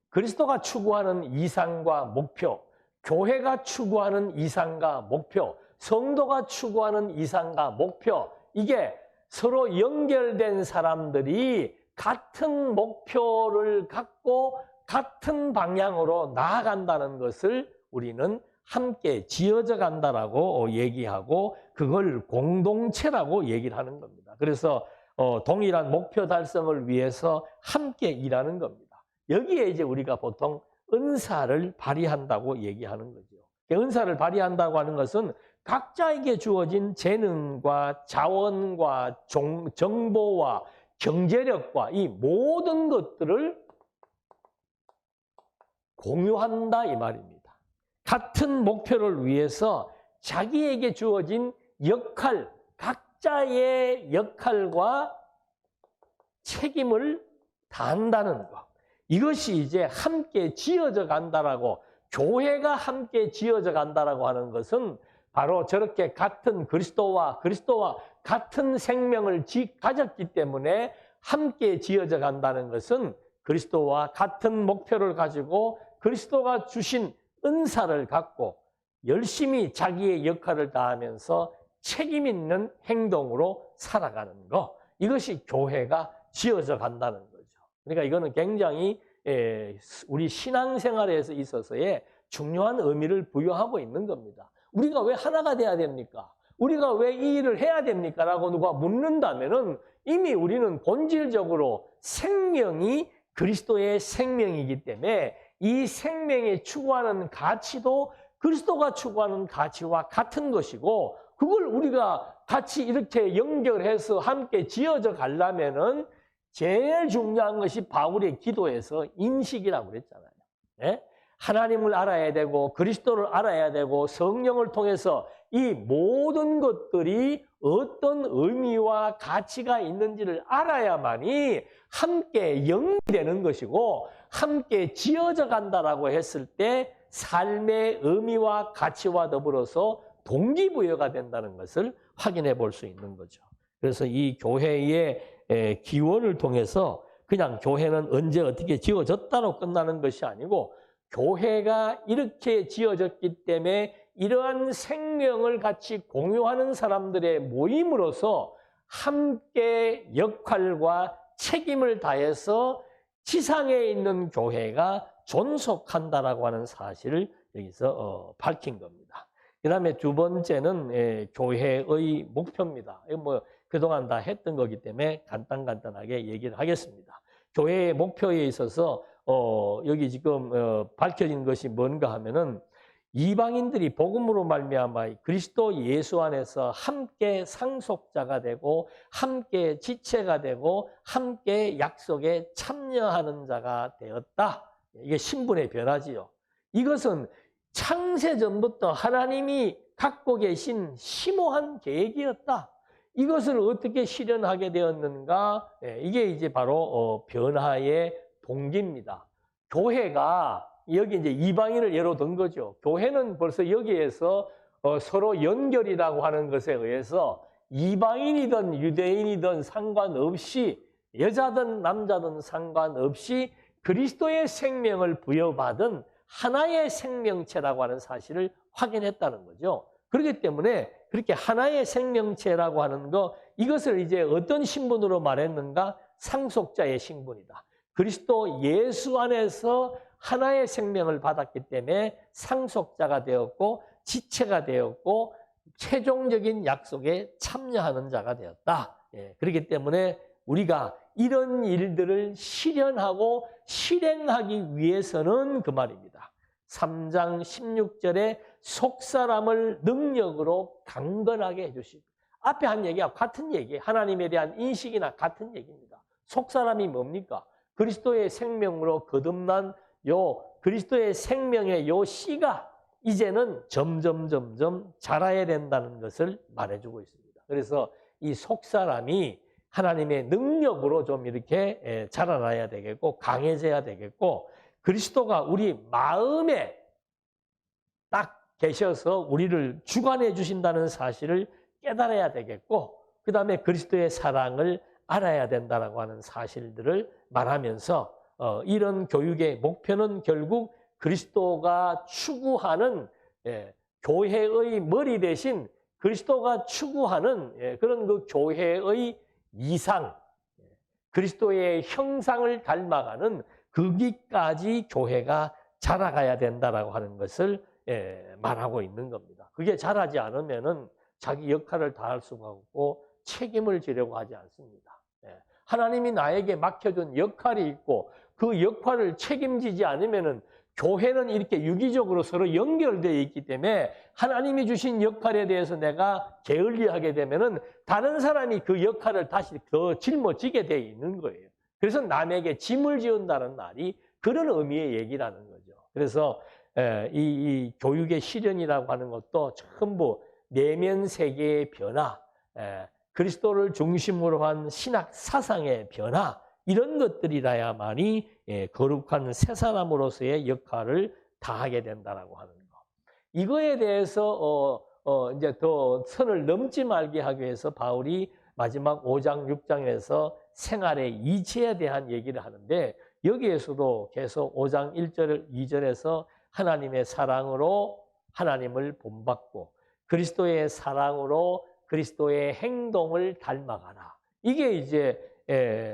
그리스도가 추구하는 이상과 목표, 교회가 추구하는 이상과 목표, 성도가 추구하는 이상과 목표, 이게 서로 연결된 사람들이 같은 목표를 갖고 같은 방향으로 나아간다는 것을 우리는 함께 지어져 간다라고 얘기하고 그걸 공동체라고 얘기를 하는 겁니다. 그래서 동일한 목표 달성을 위해서 함께 일하는 겁니다. 여기에 이제 우리가 보통 은사를 발휘한다고 얘기하는 거죠. 은사를 발휘한다고 하는 것은 각자에게 주어진 재능과 자원과 정보와 경제력과 이 모든 것들을 공유한다 이 말입니다. 같은 목표를 위해서 자기에게 주어진 역할, 각자의 역할과 책임을 다한다는 것. 이것이 이제 함께 지어져 간다라고, 교회가 함께 지어져 간다라고 하는 것은 바로 저렇게 같은 그리스도와 같은 생명을 가졌기 때문에 함께 지어져 간다는 것은 그리스도와 같은 목표를 가지고 그리스도가 주신 은사를 갖고 열심히 자기의 역할을 다하면서 책임 있는 행동으로 살아가는 것. 이것이 교회가 지어져 간다는 거죠. 그러니까 이거는 굉장히 우리 신앙생활에 있어서의 중요한 의미를 부여하고 있는 겁니다. 우리가 왜 하나가 돼야 됩니까? 우리가 왜 이 일을 해야 됩니까? 라고 누가 묻는다면은 이미 우리는 본질적으로 생명이 그리스도의 생명이기 때문에 이 생명에 추구하는 가치도 그리스도가 추구하는 가치와 같은 것이고, 그걸 우리가 같이 이렇게 연결해서 함께 지어져 가려면은 제일 중요한 것이 바울의 기도에서 인식이라고 그랬잖아요. 네? 하나님을 알아야 되고 그리스도를 알아야 되고 성령을 통해서 이 모든 것들이 어떤 의미와 가치가 있는지를 알아야만이 함께 연결되는 것이고, 함께 지어져 간다라고 했을 때 삶의 의미와 가치와 더불어서 동기부여가 된다는 것을 확인해 볼 수 있는 거죠. 그래서 이 교회의 기원을 통해서 그냥 교회는 언제 어떻게 지어졌다로 끝나는 것이 아니고, 교회가 이렇게 지어졌기 때문에 이러한 생명을 같이 공유하는 사람들의 모임으로서 함께 역할과 책임을 다해서 지상에 있는 교회가 존속한다라고 하는 사실을 여기서 밝힌 겁니다. 그 다음에 두 번째는 교회의 목표입니다. 뭐 그동안 다 했던 거기 때문에 간단하게 얘기를 하겠습니다. 교회의 목표에 있어서 여기 지금 밝혀진 것이 뭔가 하면은 이방인들이 복음으로 말미암아 그리스도 예수 안에서 함께 상속자가 되고 함께 지체가 되고 함께 약속에 참여하는 자가 되었다. 이게 신분의 변화지요. 이것은 창세 전부터 하나님이 갖고 계신 심오한 계획이었다. 이것을 어떻게 실현하게 되었는가? 이게 이제 바로 변화의 동기입니다. 교회가 여기 이제 이방인을 예로 든 거죠. 교회는 벌써 여기에서 서로 연결이라고 하는 것에 의해서 이방인이든 유대인이든 상관없이, 여자든 남자든 상관없이 그리스도의 생명을 부여받은 하나의 생명체라고 하는 사실을 확인했다는 거죠. 그렇기 때문에 그렇게 하나의 생명체라고 하는 거, 이것을 이제 어떤 신분으로 말했는가? 상속자의 신분이다. 그리스도 예수 안에서 하나의 생명을 받았기 때문에 상속자가 되었고 지체가 되었고 최종적인 약속에 참여하는 자가 되었다. 그렇기 때문에 우리가 이런 일들을 실현하고 실행하기 위해서는 그 말입니다. 3장 16절에 속사람을 능력으로 강건하게 해주시고, 앞에 한 얘기와 같은 얘기, 하나님에 대한 인식이나 같은 얘기입니다. 속사람이 뭡니까? 그리스도의 생명으로 거듭난 그리스도의 생명의 씨가 이제는 점점 자라야 된다는 것을 말해주고 있습니다. 그래서 이 속사람이 하나님의 능력으로 좀 이렇게 자라나야 되겠고 강해져야 되겠고, 그리스도가 우리 마음에 딱 계셔서 우리를 주관해 주신다는 사실을 깨달아야 되겠고, 그 다음에 그리스도의 사랑을 알아야 된다라고 하는 사실들을 말하면서 이런 교육의 목표는 결국 그리스도가 추구하는 교회의 머리 대신 그리스도가 추구하는 그런 그 교회의 이상, 그리스도의 형상을 닮아가는 거기까지 교회가 자라가야 된다라고 하는 것을 말하고 있는 겁니다. 그게 자라지 않으면은 자기 역할을 다할 수가 없고 책임을 지려고 하지 않습니다. 하나님이 나에게 맡겨준 역할이 있고 그 역할을 책임지지 않으면은, 교회는 이렇게 유기적으로 서로 연결되어 있기 때문에 하나님이 주신 역할에 대해서 내가 게을리하게 되면은 다른 사람이 그 역할을 다시 더 짊어지게 되어 있는 거예요. 그래서 남에게 짐을 지운다는 말이 그런 의미의 얘기라는 거죠. 그래서 이 교육의 실현이라고 하는 것도 전부 내면 세계의 변화, 그리스도를 중심으로 한 신학 사상의 변화, 이런 것들이라야만이 거룩한 새 사람으로서의 역할을 다하게 된다라고 하는 거. 이거에 대해서 이제 더 선을 넘지 말게 하기 위해서 바울이 마지막 5장, 6장에서 생활의 이치에 대한 얘기를 하는데, 여기에서도 계속 5장 1절, 2절에서 하나님의 사랑으로 하나님을 본받고 그리스도의 사랑으로 그리스도의 행동을 닮아가라. 이게 이제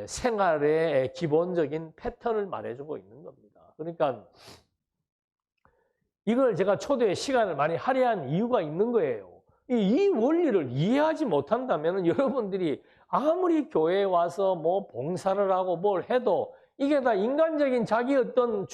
생활의 기본적인 패턴을 말해주고 있는 겁니다. 그러니까 이걸 제가 초대에 시간을 많이 할애한 이유가 있는 거예요. 이 원리를 이해하지 못한다면 여러분들이 아무리 교회에 와서 뭐 봉사를 하고 뭘 해도 이게 다 인간적인 자기 어떤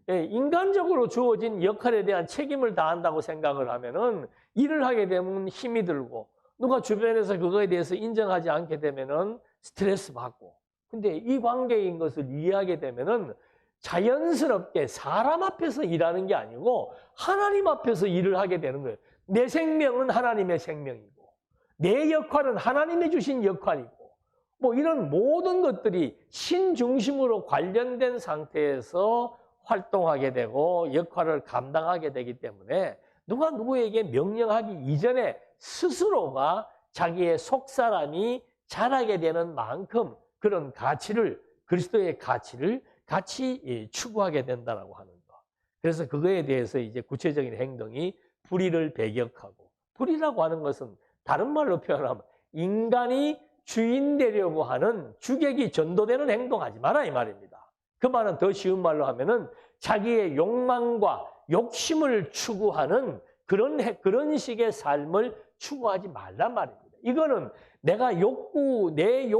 인간적으로 주어진 역할에 대한 책임을 다한다고 생각을 하면은 일을 하게 되면 힘이 들고, 누가 주변에서 그거에 대해서 인정하지 않게 되면은 스트레스 받고. 근데 이 관계인 것을 이해하게 되면은 자연스럽게 사람 앞에서 일하는 게 아니고 하나님 앞에서 일을 하게 되는 거예요. 내 생명은 하나님의 생명이고 내 역할은 하나님이 주신 역할이고, 뭐 이런 모든 것들이 신 중심으로 관련된 상태에서 활동하게 되고 역할을 감당하게 되기 때문에 누가 누구에게 명령하기 이전에 스스로가 자기의 속사람이 자라게 되는 만큼 그런 가치를, 그리스도의 가치를 같이 추구하게 된다라고 하는 거. 그래서 그거에 대해서 이제 구체적인 행동이 불의를 배격하고, 불의라고 하는 것은 다른 말로 표현하면 인간이 주인 되려고 하는 주객이 전도되는 행동하지 마라 이 말입니다. 그 말은 더 쉬운 말로 하면은 자기의 욕망과 욕심을 추구하는 그런 식의 삶을 추구하지 말란 말입니다. 이거는 내가 내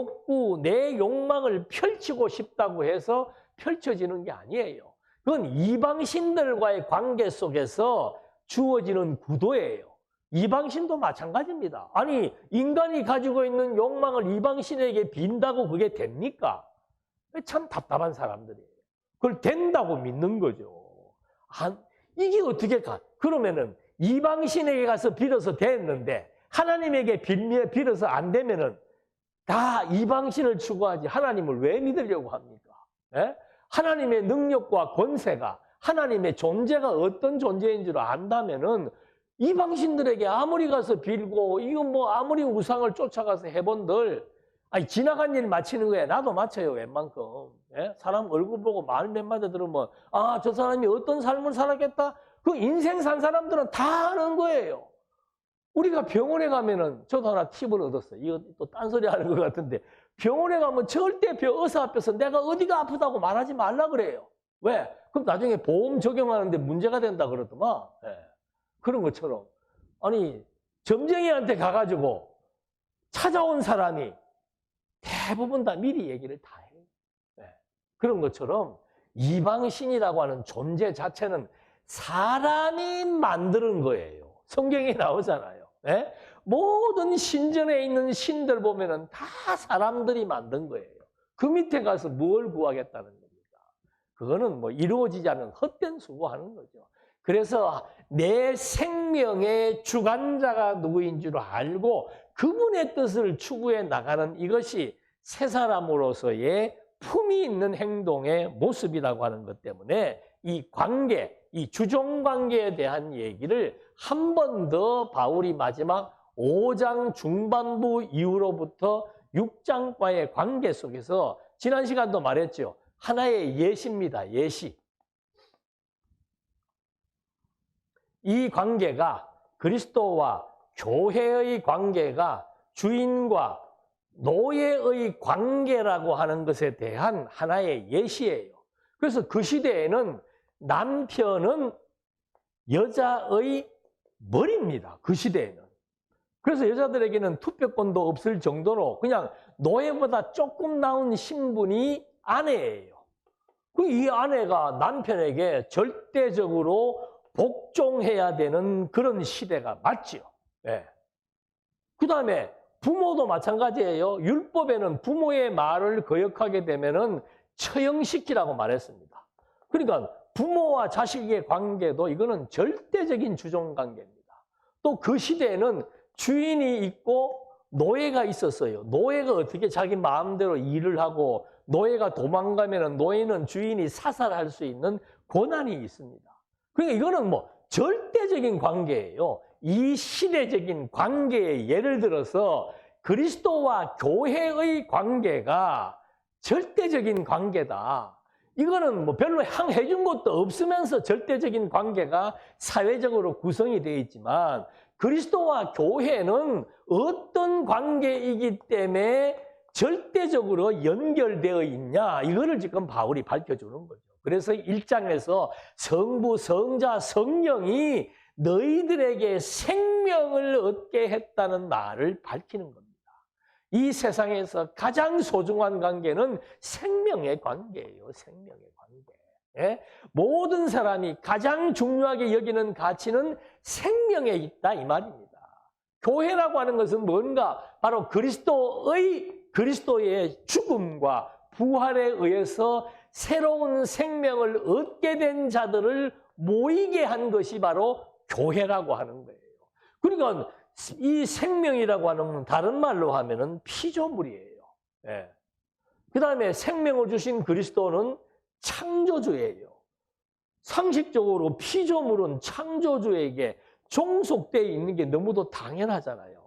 욕망을 펼치고 싶다고 해서 펼쳐지는 게 아니에요. 그건 이방신들과의 관계 속에서 주어지는 구도예요. 이방신도 마찬가지입니다. 아니, 인간이 가지고 있는 욕망을 이방신에게 빈다고 그게 됩니까? 참 답답한 사람들이에요. 그걸 된다고 믿는 거죠. 이게 어떻게 그러면은 이방신에게 가서 빌어서 됐는데 하나님에게 빌어서 안 되면은 다 이방신을 추구하지 하나님을 왜 믿으려고 합니까? 예? 하나님의 능력과 권세가, 하나님의 존재가 어떤 존재인 줄 안다면은 이방신들에게 아무리 가서 빌고 이건 뭐 아무리 우상을 쫓아가서 해본들, 아니 지나간 일 마치는 거야. 나도 마쳐요 웬만큼. 예? 사람 얼굴 보고 말 몇 마디 들으면 저 사람이 어떤 삶을 살았겠다. 그 인생 산 사람들은 다 아는 거예요. 우리가 병원에 가면은, 저도 하나 팁을 얻었어요. 이거 또 딴소리 하는 것 같은데, 병원에 가면 절대 의사 앞에서 내가 어디가 아프다고 말하지 말라 그래요. 왜? 그럼 나중에 보험 적용하는데 문제가 된다 그러더만. 예. 그런 것처럼. 아니, 점쟁이한테 가가지고 찾아온 사람이 대부분 다 미리 얘기를 다 해요. 예. 그런 것처럼 이방신이라고 하는 존재 자체는 사람이 만드는 거예요. 성경에 나오잖아요. 예? 모든 신전에 있는 신들 보면은 다 사람들이 만든 거예요. 그 밑에 가서 뭘 구하겠다는 겁니까? 그거는 뭐 이루어지지 않는 헛된 수고하는 거죠. 그래서 내 생명의 주관자가 누구인 줄 알고 그분의 뜻을 추구해 나가는 이것이 새 사람으로서의 품이 있는 행동의 모습이라고 하는 것 때문에 이 관계, 이 주종관계에 대한 얘기를 한 번 더 바울이 마지막 5장 중반부 이후로부터 6장과의 관계 속에서, 지난 시간도 말했죠. 하나의 예시입니다. 예시. 이 관계가, 그리스도와 교회의 관계가 주인과 노예의 관계라고 하는 것에 대한 하나의 예시예요. 그래서 그 시대에는 남편은 여자의 머리입니다. 그 시대에는. 그래서 여자들에게는 투표권도 없을 정도로 그냥 노예보다 조금 나은 신분이 아내예요. 이 아내가 남편에게 절대적으로 복종해야 되는 그런 시대가 맞지요. 예. 그 다음에 부모도 마찬가지예요. 율법에는 부모의 말을 거역하게 되면은 처형시키라고 말했습니다. 그러니까 부모와 자식의 관계도 이거는 절대적인 주종 관계입니다. 또 그 시대에는 주인이 있고 노예가 있었어요. 노예가 어떻게 자기 마음대로 일을 하고 노예가 도망가면 노예는 주인이 사살할 수 있는 권한이 있습니다. 그러니까 이거는 뭐 절대적인 관계예요. 이 시대적인 관계에 예를 들어서 그리스도와 교회의 관계가 절대적인 관계다. 이거는 뭐 별로 향해 준 것도 없으면서 절대적인 관계가 사회적으로 구성이 되어 있지만 그리스도와 교회는 어떤 관계이기 때문에 절대적으로 연결되어 있냐, 이거를 지금 바울이 밝혀주는 거죠. 그래서 1장에서 성부, 성자, 성령이 너희들에게 생명을 얻게 했다는 말을 밝히는 겁니다. 이 세상에서 가장 소중한 관계는 생명의 관계예요. 생명의 관계. 예? 모든 사람이 가장 중요하게 여기는 가치는 생명에 있다, 이 말입니다. 교회라고 하는 것은 뭔가 바로 그리스도의 죽음과 부활에 의해서 새로운 생명을 얻게 된 자들을 모이게 한 것이 바로 교회라고 하는 거예요. 그러니까 이 생명이라고 하는 다른 말로 하면은 피조물이에요. 예. 그 다음에 생명을 주신 그리스도는 창조주예요. 상식적으로 피조물은 창조주에게 종속되어 있는 게 너무도 당연하잖아요.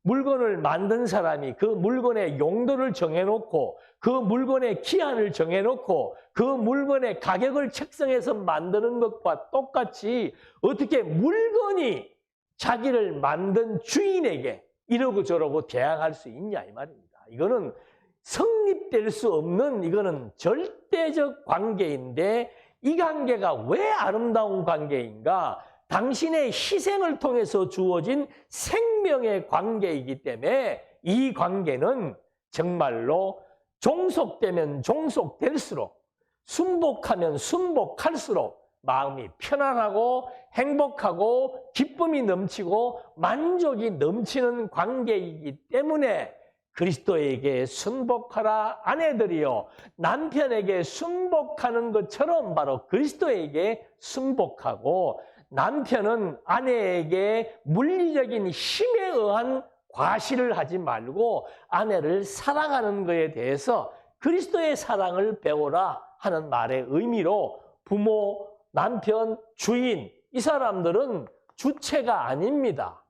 물건을 만든 사람이 그 물건의 용도를 정해놓고 그 물건의 기한을 정해놓고 그 물건의 가격을 책정해서 만드는 것과 똑같이 어떻게 물건이 자기를 만든 주인에게 이러고 저러고 대항할 수 있냐, 이 말입니다. 이거는 성립될 수 없는, 이거는 절대적 관계인데 이 관계가 왜 아름다운 관계인가? 당신의 희생을 통해서 주어진 생명의 관계이기 때문에 이 관계는 정말로 종속되면 종속될수록, 순복하면 순복할수록 마음이 편안하고 행복하고 기쁨이 넘치고 만족이 넘치는 관계이기 때문에 그리스도에게 순복하라 아내들이여, 남편에게 순복하는 것처럼 바로 그리스도에게 순복하고, 남편은 아내에게 물리적인 힘에 의한 과시를 하지 말고 아내를 사랑하는 것에 대해서 그리스도의 사랑을 배우라 하는 말의 의미로 부모, 남편, 주인, 이 사람들은 주체가 아닙니다.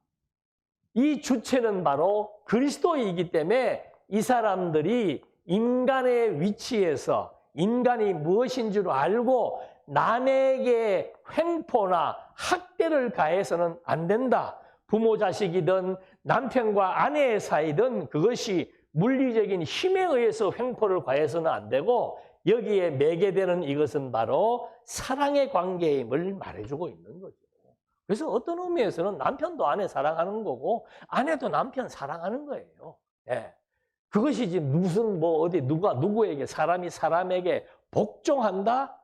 이 주체는 바로 그리스도이기 때문에 이 사람들이 인간의 위치에서 인간이 무엇인 줄 알고 남에게 횡포나 학대를 가해서는 안 된다. 부모 자식이든 남편과 아내의 사이든 그것이 물리적인 힘에 의해서 횡포를 가해서는 안 되고, 여기에 매개되는 이것은 바로 사랑의 관계임을 말해주고 있는 거죠. 그래서 어떤 의미에서는 남편도 아내 사랑하는 거고 아내도 남편 사랑하는 거예요. 예. 그것이지 무슨 뭐 어디 누가 누구에게, 사람이 사람에게 복종한다?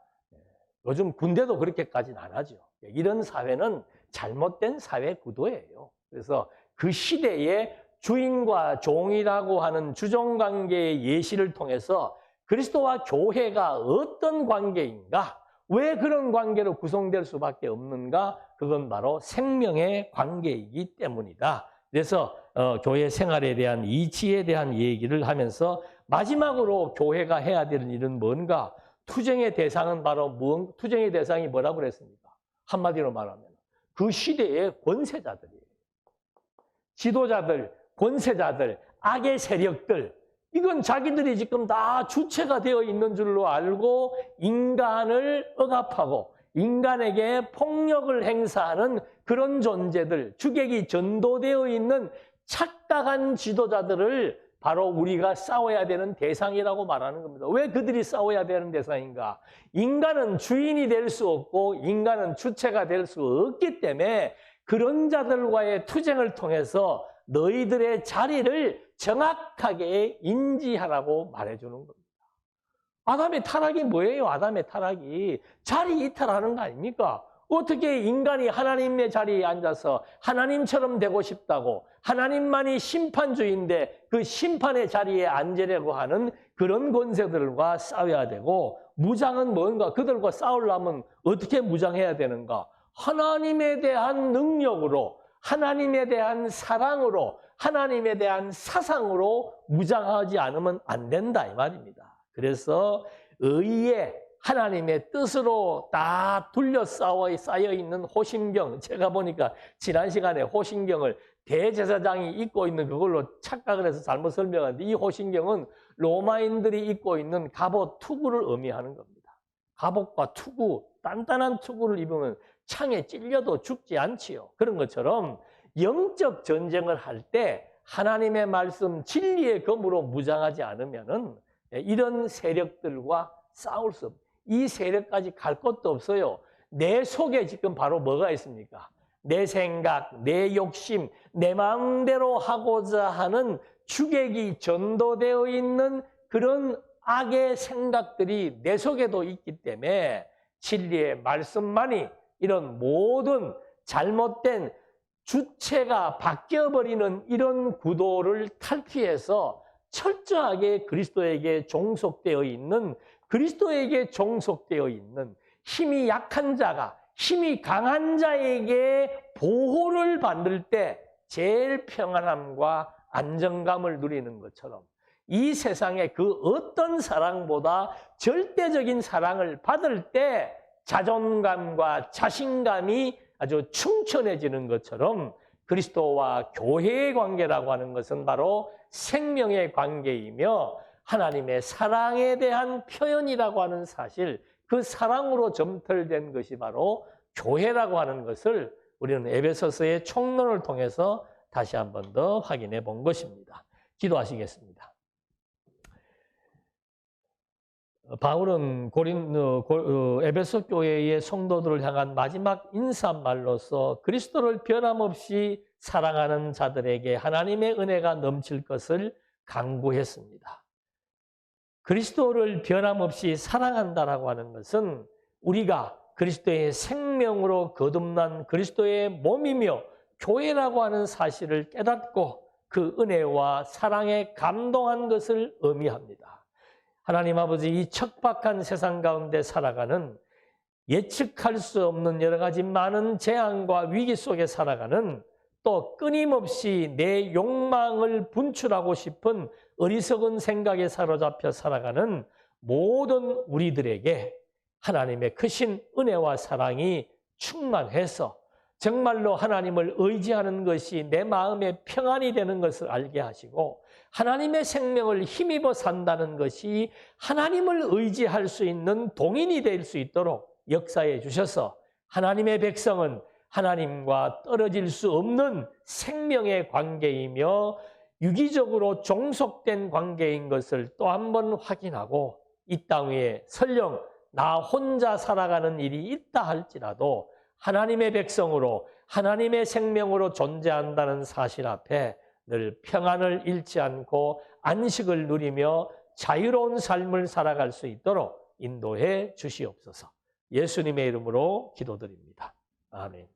요즘 군대도 그렇게까지는 안 하죠. 이런 사회는 잘못된 사회 구도예요. 그래서 그 시대에 주인과 종이라고 하는 주종관계의 예시를 통해서 그리스도와 교회가 어떤 관계인가, 왜 그런 관계로 구성될 수밖에 없는가, 그건 바로 생명의 관계이기 때문이다. 그래서 교회 생활에 대한 이치에 대한 얘기를 하면서 마지막으로 교회가 해야 되는 일은 뭔가? 투쟁의 대상은 바로 투쟁의 대상이 뭐라고 그랬습니까? 한마디로 말하면 그 시대의 권세자들이에요. 지도자들, 권세자들, 악의 세력들, 이건 자기들이 지금 다 주체가 되어 있는 줄로 알고 인간을 억압하고 인간에게 폭력을 행사하는 그런 존재들, 주객이 전도되어 있는 착각한 지도자들을 바로 우리가 싸워야 되는 대상이라고 말하는 겁니다. 왜 그들이 싸워야 되는 대상인가? 인간은 주인이 될 수 없고 인간은 주체가 될 수 없기 때문에 그런 자들과의 투쟁을 통해서 너희들의 자리를 정확하게 인지하라고 말해주는 겁니다. 아담의 타락이 뭐예요? 아담의 타락이 자리 이탈하는 거 아닙니까? 어떻게 인간이 하나님의 자리에 앉아서 하나님처럼 되고 싶다고, 하나님만이 심판주인데 그 심판의 자리에 앉으려고 하는 그런 권세들과 싸워야 되고, 무장은 뭔가? 그들과 싸우려면 어떻게 무장해야 되는가? 하나님에 대한 능력으로, 하나님에 대한 사랑으로, 하나님에 대한 사상으로 무장하지 않으면 안 된다 이 말입니다. 그래서 의에 하나님의 뜻으로 다 둘러싸여 쌓여 있는 호심경, 제가 보니까 지난 시간에 호심경을 대제사장이 입고 있는 그걸로 착각을 해서 잘못 설명하는데, 이 호심경은 로마인들이 입고 있는 갑옷 투구를 의미하는 겁니다. 갑옷과 투구, 단단한 투구를 입으면 창에 찔려도 죽지 않지요. 그런 것처럼 영적 전쟁을 할 때 하나님의 말씀 진리의 검으로 무장하지 않으면은 이런 세력들과 싸울 수 없어요. 이 세력까지 갈 것도 없어요. 내 속에 지금 바로 뭐가 있습니까? 내 생각, 내 욕심, 내 마음대로 하고자 하는 주객이 전도되어 있는 그런 악의 생각들이 내 속에도 있기 때문에 진리의 말씀만이 이런 모든 잘못된 주체가 바뀌어버리는 이런 구도를 탈피해서 철저하게 그리스도에게 종속되어 있는, 그리스도에게 종속되어 있는 힘이 약한 자가 힘이 강한 자에게 보호를 받을 때 제일 평안함과 안정감을 누리는 것처럼 이 세상의 그 어떤 사랑보다 절대적인 사랑을 받을 때 자존감과 자신감이 아주 충천해지는 것처럼 그리스도와 교회의 관계라고 하는 것은 바로 생명의 관계이며 하나님의 사랑에 대한 표현이라고 하는 사실, 그 사랑으로 점털된 것이 바로 교회라고 하는 것을 우리는 에베소서의 총론을 통해서 다시 한 번 더 확인해 본 것입니다. 기도하시겠습니다. 바울은 에베소 교회의 성도들을 향한 마지막 인사말로서 그리스도를 변함없이 사랑하는 자들에게 하나님의 은혜가 넘칠 것을 간구했습니다. 그리스도를 변함없이 사랑한다라고 하는 것은 우리가 그리스도의 생명으로 거듭난 그리스도의 몸이며 교회라고 하는 사실을 깨닫고 그 은혜와 사랑에 감동한 것을 의미합니다. 하나님 아버지, 이 척박한 세상 가운데 살아가는, 예측할 수 없는 여러 가지 많은 재앙과 위기 속에 살아가는, 또 끊임없이 내 욕망을 분출하고 싶은 어리석은 생각에 사로잡혀 살아가는 모든 우리들에게 하나님의 크신 은혜와 사랑이 충만해서 정말로 하나님을 의지하는 것이 내 마음의 평안이 되는 것을 알게 하시고, 하나님의 생명을 힘입어 산다는 것이 하나님을 의지할 수 있는 동인이 될 수 있도록 역사해 주셔서 하나님의 백성은 하나님과 떨어질 수 없는 생명의 관계이며 유기적으로 종속된 관계인 것을 또 한 번 확인하고, 이 땅 위에 설령 나 혼자 살아가는 일이 있다 할지라도 하나님의 백성으로 하나님의 생명으로 존재한다는 사실 앞에 늘 평안을 잃지 않고 안식을 누리며 자유로운 삶을 살아갈 수 있도록 인도해 주시옵소서. 예수님의 이름으로 기도드립니다. 아멘.